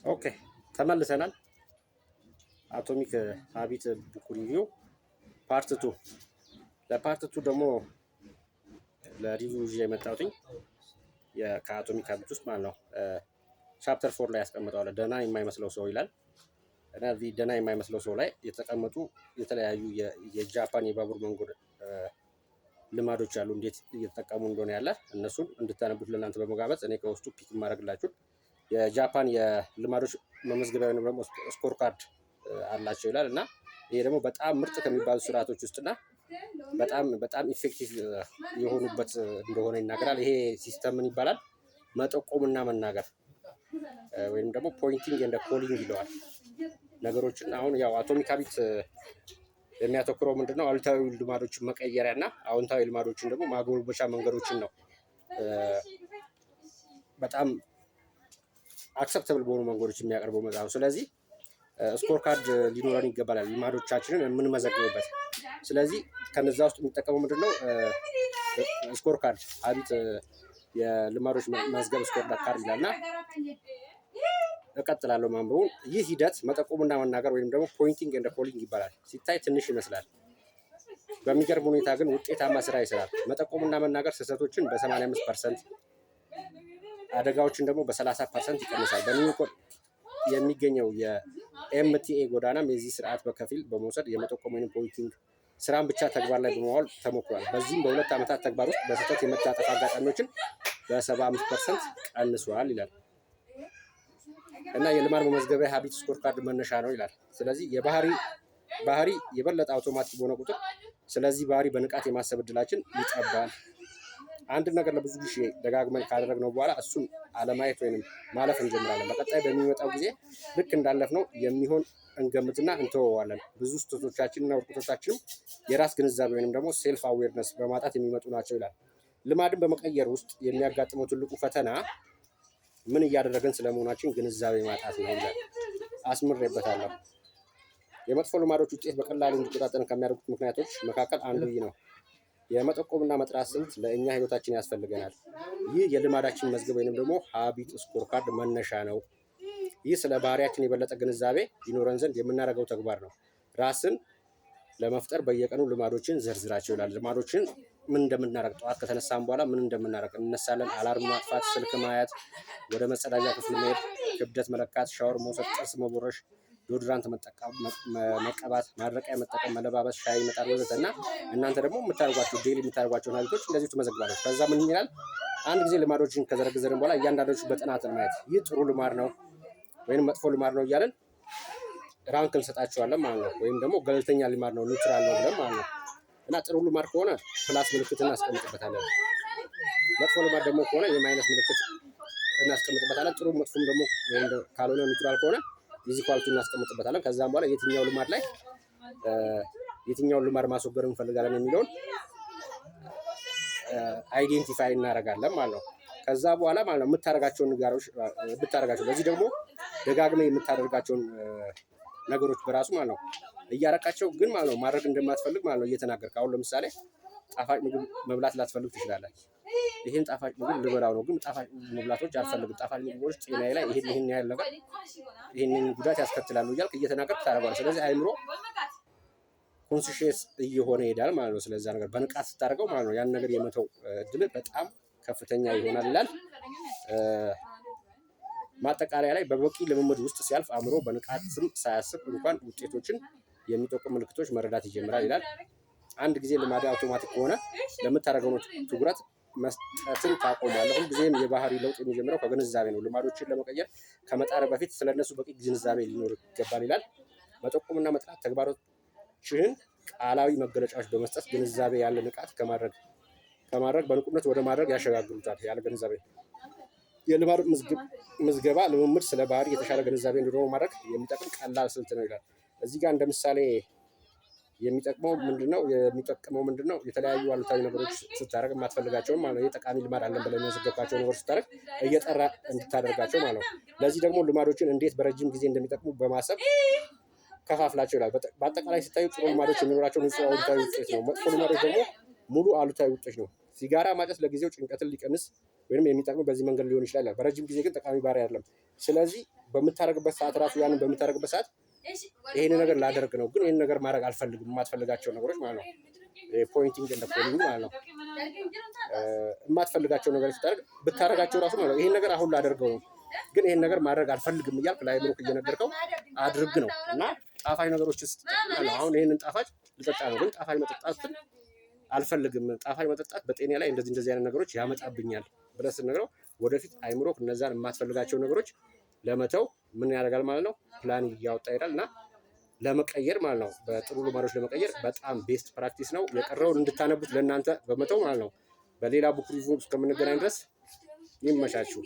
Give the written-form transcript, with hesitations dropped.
ኦኬ ተመልሰናል። አቶሚክ ሀቢት ቡክ ሪቪው ፓርት 2 ለፓርት 2 ደግሞ ለሪቪው ይዤ የመጣሁት ከአቶሚክ ሀቢት ውስጥ ማለት ነው ቻፕተር 4 ላይ ያስቀምጠዋል። ደህና የማይመስለው ሰው ይላል እና እዚህ ደህና የማይመስለው ሰው ላይ የተቀመጡ የተለያዩ የጃፓን የባቡር መንገድ ልማዶች አሉ። እንዴት እየተጠቀሙ እንደሆነ ያለ እነሱን እንድታነቡት ለእናንተ በመጋበዝ እኔ ከውስጡ ፒክ የማደርግላችሁ የጃፓን የልማዶች መመዝገቢያ ወይም ደግሞ ስኮር ካርድ አላቸው ይላል እና ይሄ ደግሞ በጣም ምርጥ ከሚባሉ ስርዓቶች ውስጥና በጣም ኢፌክቲቭ የሆኑበት እንደሆነ ይናገራል። ይሄ ሲስተም ምን ይባላል? መጠቆምና መናገር ወይም ደግሞ ፖይንቲንግ ኤንድ ኮሊንግ ይለዋል። ነገሮችን አሁን ያው አቶሚክ ሀቢት የሚያተኩረው ምንድነው? አሉታዊ ልማዶችን መቀየሪያ እና አዎንታዊ ልማዶችን ደግሞ ማጎልበቻ መንገዶችን ነው። በጣም አክሰፕተብል በሆኑ መንገዶች የሚያቀርበው መጽሐፍ። ስለዚህ ስኮር ካርድ ሊኖረን ይገባል ልማዶቻችንን የምንመዘግብበት። ስለዚህ ከነዛ ውስጥ የሚጠቀመው ምንድነው? ስኮር ካርድ ሀቢት የልማዶች መዝገብ ስኮር ካርድ ይላልና እቀጥላለሁ ማንበቡን። ይህ ሂደት መጠቆምና መናገር ወይም ደግሞ ፖይንቲንግ ኤንድ ኮሊንግ ይባላል። ሲታይ ትንሽ ይመስላል፣ በሚገርም ሁኔታ ግን ውጤታማ ስራ ይሰራል። መጠቆምና መናገር ስህተቶችን በ85%፣ አደጋዎችን ደግሞ በ30% ይቀንሳል። በኒውዮርክ የሚገኘው የኤምቲኤ ጎዳናም የዚህ ስርዓት በከፊል በመውሰድ የመጠቆም ወይም ፖይንቲንግ ስራን ብቻ ተግባር ላይ በመዋል ተሞክሯል። በዚህም በ2 ዓመታት ተግባር ውስጥ በስህተት የመታጠፍ አጋጣሚዎችን በ75% ቀንሷል ይላል እና የልማድ መመዝገቢያ ሀቢት ስኮር ካርድ መነሻ ነው ይላል። ስለዚህ ባህሪ የበለጠ አውቶማቲክ በሆነ ቁጥር ስለዚህ ባህሪ በንቃት የማሰብ እድላችን ይጠባል። አንድ ነገር ለብዙ ጊዜ ደጋግመን ካደረግነው በኋላ እሱን አለማየት ወይም ማለፍ እንጀምራለን። በቀጣይ በሚመጣው ጊዜ ልክ እንዳለፍነው የሚሆን እንገምትና እንተወዋለን። ብዙ ስህተቶቻችንና ውድቀቶቻችንም የራስ ግንዛቤ ወይም ደግሞ ሴልፍ አዌርነስ በማጣት የሚመጡ ናቸው ይላል። ልማድን በመቀየር ውስጥ የሚያጋጥመው ትልቁ ፈተና ምን እያደረገን ስለመሆናችን ግንዛቤ ማጣት ነው ይላል። አስምሬበታለሁ። የመጥፎ ልማዶች ውጤት በቀላሉ እንዲቆጣጠርን ከሚያደርጉት ምክንያቶች መካከል አንዱ ይህ ነው። የመጠቆምና መጥራት ስልት ለእኛ ህይወታችን ያስፈልገናል። ይህ የልማዳችን መዝገብ ወይንም ደግሞ ሀቢት ስኮር ካርድ መነሻ ነው። ይህ ስለ ባህሪያችን የበለጠ ግንዛቤ ይኖረን ዘንድ የምናደርገው ተግባር ነው። ራስን ለመፍጠር በየቀኑ ልማዶችን ዘርዝራቸው ይላል። ልማዶችን ምን እንደምናደርግ፣ ጠዋት ከተነሳን በኋላ ምን እንደምናደርግ እንነሳለን። አላርም ማጥፋት፣ ስልክ ማየት፣ ወደ መጸዳጃ ክፍል መሄድ፣ ክብደት መለካት፣ ሻወር መውሰድ፣ ጥርስ መቦረሽ፣ ዶድራንት መቀባት፣ ማድረቂያ መጠቀም፣ መለባበስ፣ ሻይ መጣድ ወዘተ እና እናንተ ደግሞ የምታደርጓቸው ዴይሊ የምታደርጓቸውን ሀቢቶች እንደዚሁ ትመዘግባለች። ከዛ ምን ይላል? አንድ ጊዜ ልማዶችን ከዘረግዘርን በኋላ እያንዳንዶቹ በጥናት ማየት ይህ ጥሩ ልማድ ነው ወይም መጥፎ ልማድ ነው እያለን ራንክ እንሰጣቸዋለን ማለት ነው። ወይም ደግሞ ገለልተኛ ልማድ ነው ኒውትራል ነው ብለን ማለት ነው። እና ጥሩ ልማድ ከሆነ ፕላስ ምልክት እናስቀምጥበታለን። መጥፎ ልማድ ደግሞ ከሆነ የማይነስ ምልክት እናስቀምጥበታለን። ጥሩ መጥፎም ደግሞ ወይም ካልሆነ ኒውትራል ከሆነ ኢዚኳልቱ እናስቀምጥበታለን። ከዛም በኋላ የትኛውን ልማድ ማስወገድ እንፈልጋለን የሚለውን አይዴንቲፋይ እናደርጋለን ማለት ነው። ከዛ በኋላ ማለት ነው የምታደርጋቸውን ብታደርጋቸው ለዚህ ደግሞ ደጋግመህ የምታደርጋቸውን ነገሮች በራሱ ማለት ነው እያረቃቸው ግን ማለት ነው ማድረግ እንደማትፈልግ ማለት ነው እየተናገርክ። አሁን ለምሳሌ ጣፋጭ ምግብ መብላት ላትፈልግ ትችላለህ። ይሄን ጣፋጭ ምግብ ልበላው ነው ግን ጣፋጭ መብላቶች አልፈልግም። ጣፋጭ ምግቦች ጤናዬ ላይ ይሄን ያህል ነገር ይሄንን ጉዳት ያስከትላሉ እያልክ እየተናገርክ ታደርገዋለህ። ስለዚህ አይምሮ ኮንሲሽየስ እየሆነ ይሄዳል ማለት ነው። ስለዛ ነገር በንቃት ስታደርገው ማለት ነው ያን ነገር የመተው እድል በጣም ከፍተኛ ይሆናል ይላል። ማጠቃለያ ላይ በበቂ ልምምድ ውስጥ ሲያልፍ አእምሮ በንቃትም ሳያስብ እንኳን ውጤቶችን የሚጠቁም ምልክቶች መረዳት ይጀምራል ይላል። አንድ ጊዜ ልማድ አውቶማቲክ ከሆነ ለምታደርገው ትኩረት መስጠትን ታቆማለህ። ሁልጊዜም የባህሪ ለውጥ የሚጀምረው ከግንዛቤ ነው። ልማዶችን ለመቀየር ከመጣር በፊት ስለነሱ በቂ ግንዛቤ ሊኖር ይገባል ይላል። መጠቆምና መጥራት ተግባሮችህን ቃላዊ መገለጫዎች በመስጠት ግንዛቤ ያለ ንቃት ከማድረግ በንቁነት ወደ ማድረግ ያሸጋግሩታል። ያለ ግንዛቤ የልማድ ምዝገባ ልምምድ ስለ ባህሪ የተሻለ ግንዛቤ እንዲኖረው ማድረግ የሚጠቅም ቀላል ስልት ነው ይላል። እዚህ ጋር እንደ ምሳሌ የሚጠቅመው ምንድነው? የተለያዩ አሉታዊ ነገሮች ስታደርግ የማትፈልጋቸውን ማለት ነው የጠቃሚ ልማድ አለን ብለን የመዘገብካቸው ነገሮች ስታደርግ እየጠራ እንድታደርጋቸው ማለት ነው። ለዚህ ደግሞ ልማዶችን እንዴት በረጅም ጊዜ እንደሚጠቅሙ በማሰብ ከፋፍላቸው ይላል። በአጠቃላይ ሲታዩ ጥሩ ልማዶች የሚኖራቸው ንጹህ አሉታዊ ውጤት ነው። መጥፎ ልማዶች ደግሞ ሙሉ አሉታዊ ውጤት ነው። ሲጋራ ማጨስ ለጊዜው ጭንቀትን ሊቀንስ ወይም የሚጠቅም በዚህ መንገድ ሊሆን ይችላል። በረጅም ጊዜ ግን ጠቃሚ ባህሪ አይደለም። ስለዚህ በምታደርግበት ሰዓት ራሱ ያንን በምታደርግበት ሰዓት ይሄን ነገር ላደርግ ነው፣ ግን ይሄን ነገር ማድረግ አልፈልግም፣ የማትፈልጋቸው ነገሮች ማለት ነው። ፖይንቲንግ እንደ ኮሊንግ ማለት ነው። የማትፈልጋቸው ነገሮች ብታደርጋቸው ራሱ ማለት ነው ይሄን ነገር አሁን ላደርገው ነው፣ ግን ይሄን ነገር ማድረግ አልፈልግም እያልክ ለአእምሮህ እየነገርከው አድርግ ነው። እና ጣፋጭ ነገሮች ውስጥ አሁን ይሄንን ጣፋጭ ልጠጣ ነው፣ ግን ጣፋጭ መጠጣትን አልፈልግም፣ ጣፋጭ መጠጣት በጤና ላይ እንደዚህ አይነት ነገሮች ያመጣብኛል ብለህ ስትነግረው ወደፊት አእምሮህ እነዛን የማትፈልጋቸው ነገሮች ለመተው ምን ያደርጋል ማለት ነው፣ ፕላን እያወጣ ይሄዳል። እና ለመቀየር ማለት ነው፣ በጥሩ ልማዶች ለመቀየር በጣም ቤስት ፕራክቲስ ነው። የቀረውን እንድታነቡት ለእናንተ በመተው ማለት ነው። በሌላ ቡክ ሪቪው እስከምንገናኝ ድረስ ይመቻችሁ።